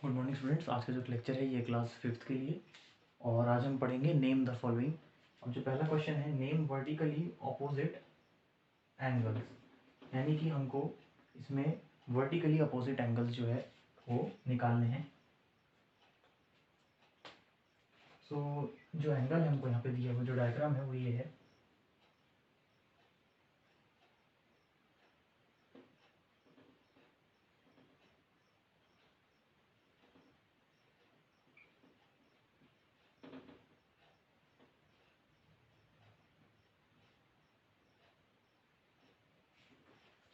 Good morning students. आज का जो लेक्चर है ये क्लास 5th के लिए और आज हम पढ़ेंगे नेम द फॉलोइंग। अब जो पहला क्वेश्चन है, नेम वर्टिकली अपोजिट एंगल्स, यानी कि हमको इसमें वर्टिकली अपोजिट एंगल्स जो है वो निकालने हैं। सो जो एंगल है हमको यहाँ पे दिया हुआ, जो डायग्राम है वो ये है।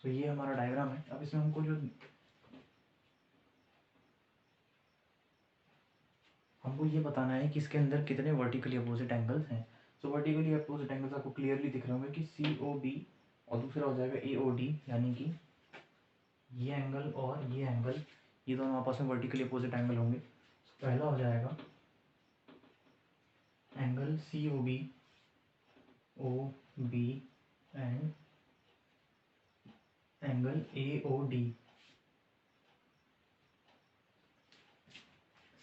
तो ये हमारा डायग्राम है। अब इसमें हमको ये बताना है कि इसके अंदर कितने वर्टिकली अपोजिट एंगल्स हैं। सो वर्टिकली अपोजिट एंगल्स आपको क्लियरली दिख रहे होंगे कि COB और दूसरा हो जाएगा AOD, यानी कि ये एंगल और ये एंगल, ये दोनों आपस में वर्टिकली अपोजिट एंगल होंगे। पहला हो जाएगा angle COB OB and angle AOD,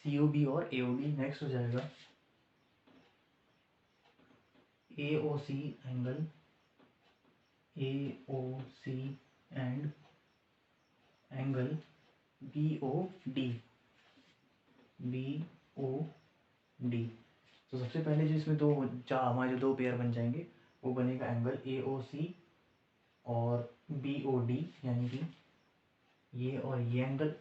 COB और AOD। नेक्स्ट हो जाएगा AOC angle AOC and angle BOD BOD। तो सबसे पहले जो इसमें हमारे जो दो पेयर बन जाएंगे वो बनेगा एंगल AOC और BOD, यानी कि ये और ये एंगल,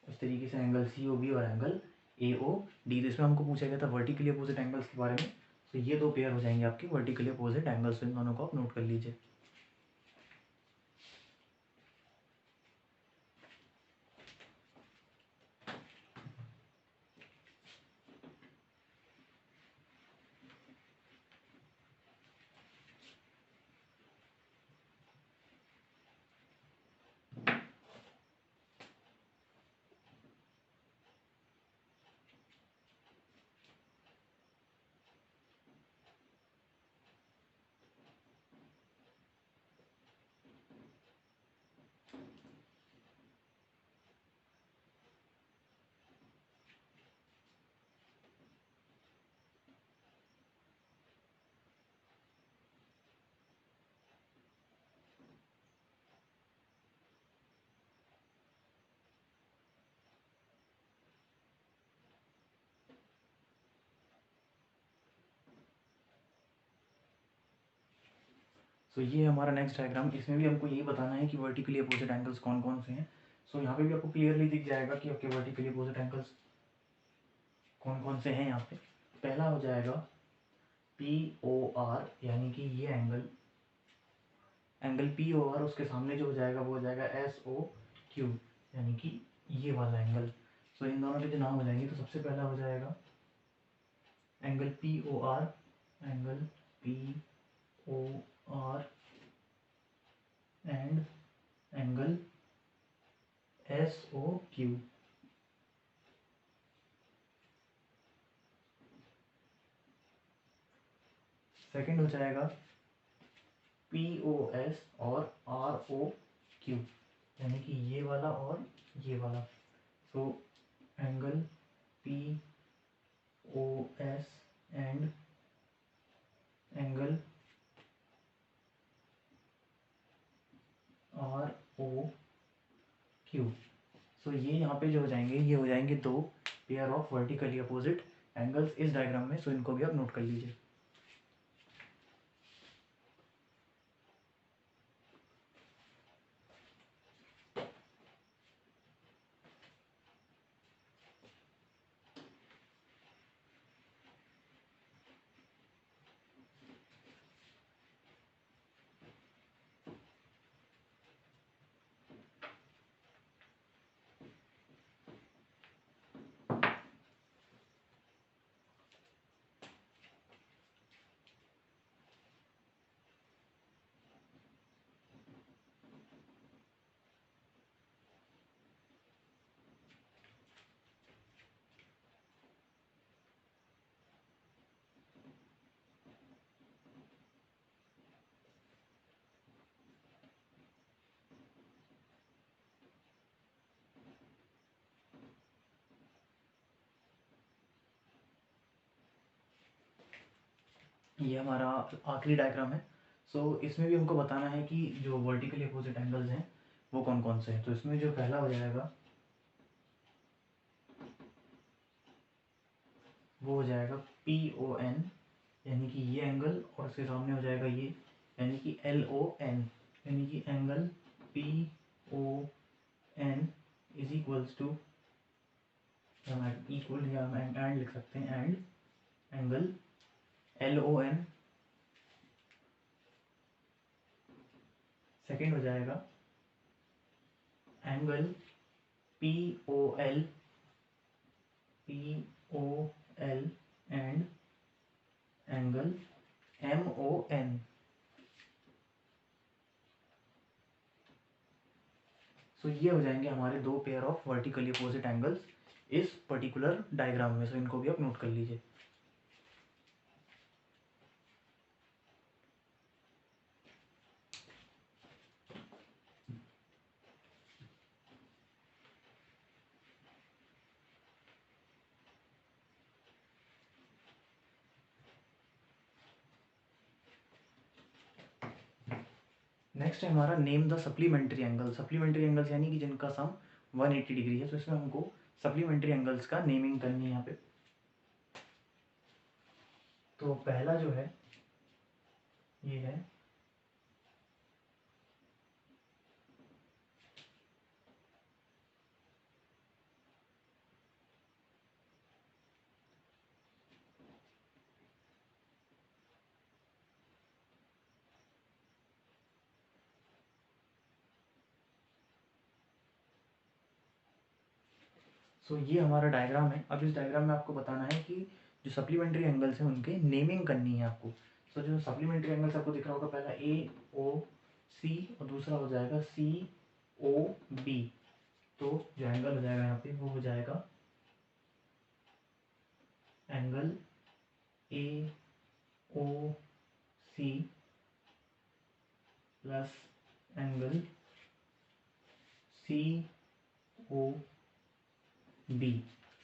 उस तरीके से एंगल COB और एंगल AOD। तो इसमें हमको पूछा गया था वर्टिकली अपोजिट एंगल्स के बारे में। तो ये दो पेयर हो जाएंगे आपके वर्टिकली अपोजिट एंगल्स। इन दोनों को आप नोट कर लीजिए। सो ये हमारा नेक्स्ट डायग्राम। इसमें भी हमको यही बताना है कि वर्टिकली अपोजिट एंगल्स कौन कौन से हैं। सो यहाँ पे भी आपको क्लियरली दिख जाएगा कि आपके वर्टिकली अपोजिट एंगल्स कौन कौन से हैं। यहाँ पे पहला हो जाएगा POR, यानी कि ये एंगल POR, उसके सामने जो हो जाएगा वो हो जाएगा SOQ, यानी कि ये वाला एंगल। सो इन दोनों के जो नाम हो जाएंगे, तो सबसे पहला हो जाएगा angle POR, angle POR and angle SOQ। Second हो जाएगा POS और ROQ, यानी कि ये वाला और ये वाला। So angle POS and angle ROQ। सो ये यहाँ पे जो हो जाएंगे, ये हो जाएंगे दो pair of vertically opposite angles इस डायग्राम में। सो इनको भी आप नोट कर लीजिए। ये हमारा आखिरी डायग्राम है। सो इसमें भी हमको बताना है कि जो वर्टिकली अपोजिट एंगल्स हैं वो कौन कौन से हैं। तो इसमें जो पहला हो जाएगा वो हो जाएगा PON, यानी कि ये एंगल, और उसके सामने हो जाएगा ये, यानी कि LON, यानी कि angle PON is equals to, हम इक्वल या हम एंड लिख सकते हैं, एंड एंगल LON। सेकेंड हो जाएगा angle POL and angle MON। सो ये हो जाएंगे हमारे दो pair of vertically opposite angles इस पर्टिकुलर डायग्राम में। सो इनको भी आप नोट कर लीजिए। नेक्स्ट है हमारा name the supplementary angle. Supplementary angles यानी कि जिनका सम 180 डिग्री है। तो इसमें हमको सप्लीमेंट्री एंगल्स का नेमिंग करनी है यहाँ पे। तो पहला जो है ये है सो ये हमारा डायग्राम है। अब इस डायग्राम में आपको बताना है कि जो सप्लीमेंट्री एंगल्स हैं उनके नेमिंग करनी है आपको। सो जो सप्लीमेंट्री एंगल्स आपको दिख रहा होगा, पहला AOC और दूसरा हो जाएगा COB। तो जो एंगल हो जाएगा यहाँ पे वो हो जाएगा angle AOC plus angle COB।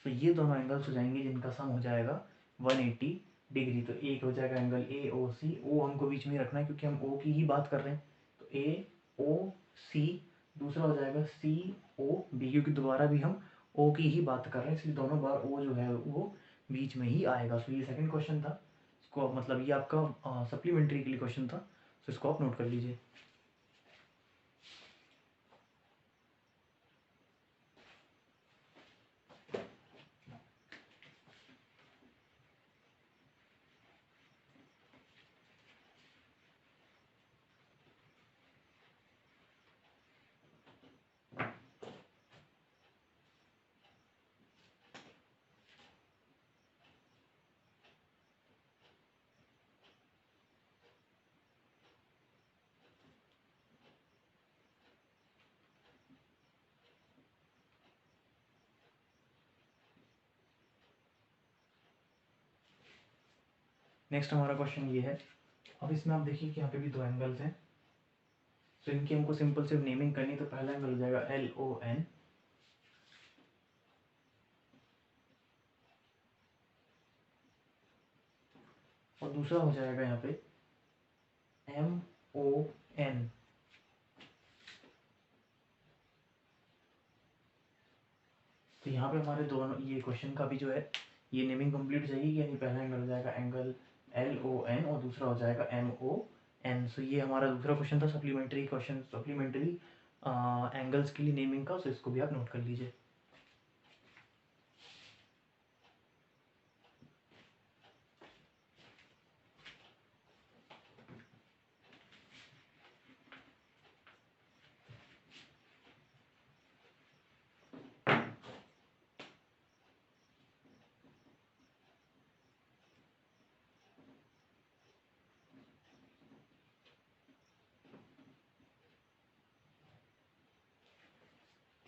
तो ये दोनों एंगल्स हो जाएंगे जिनका सम हो जाएगा 180 डिग्री। तो एक हो जाएगा एंगल AOC, ओ हमको बीच में रखना है क्योंकि हम O की ही बात कर रहे हैं। तो AOC, दूसरा हो जाएगा COB, क्योंकि दोबारा भी हम O की ही बात कर रहे हैं, इसलिए दोनों बार O जो है वो बीच में ही आएगा। तो ये सेकंड क्वेश्चन था, इसको मतलब ये आपका सप्लीमेंट्री के लिए क्वेश्चन था। तो इसको आप नोट कर लीजिए। नेक्स्ट हमारा क्वेश्चन ये है। अब इसमें आप देखिए कि यहाँ पे भी दो एंगल्स हैं। तो इनकी हमको सिंपल सिर्फ नेमिंग करनी है। तो पहला एंगल हो जाएगा LON और दूसरा हो जाएगा यहाँ पे MON। तो यहाँ पे हमारे दोनों ये क्वेश्चन का भी जो है ये नेमिंग कंप्लीट हो जाएगी, यानी पहला एंगल हो जाएगा एंगल LON और दूसरा हो जाएगा MON। सो ये हमारा दूसरा क्वेश्चन था सप्लीमेंट्री क्वेश्चन, सप्लीमेंट्री एंगल्स के लिए नेमिंग का। सो इसको भी आप नोट कर लीजिए।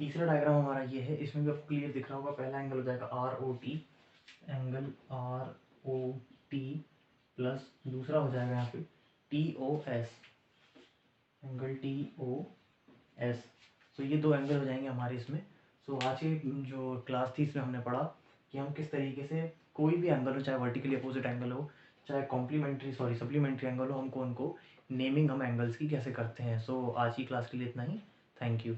तीसरा डायग्राम हमारा ये है। इसमें भी आपको क्लियर दिख रहा होगा। पहला एंगल हो जाएगा ROT, एंगल ROT प्लस दूसरा हो जाएगा यहाँ पे TOS, एंगल TOS। सो ये दो एंगल हो जाएंगे हमारे इसमें। सो आज की जो क्लास थी इसमें हमने पढ़ा कि हम किस तरीके से कोई भी एंगल हो, चाहे वर्टिकली अपोजिट एंगल हो चाहे कॉम्प्लीमेंट्री सॉरी सप्लीमेंट्री एंगल हो, हमको उनको नेमिंग हम एंगल्स की कैसे करते हैं। सो आज की क्लास के लिए इतना ही। Thank you.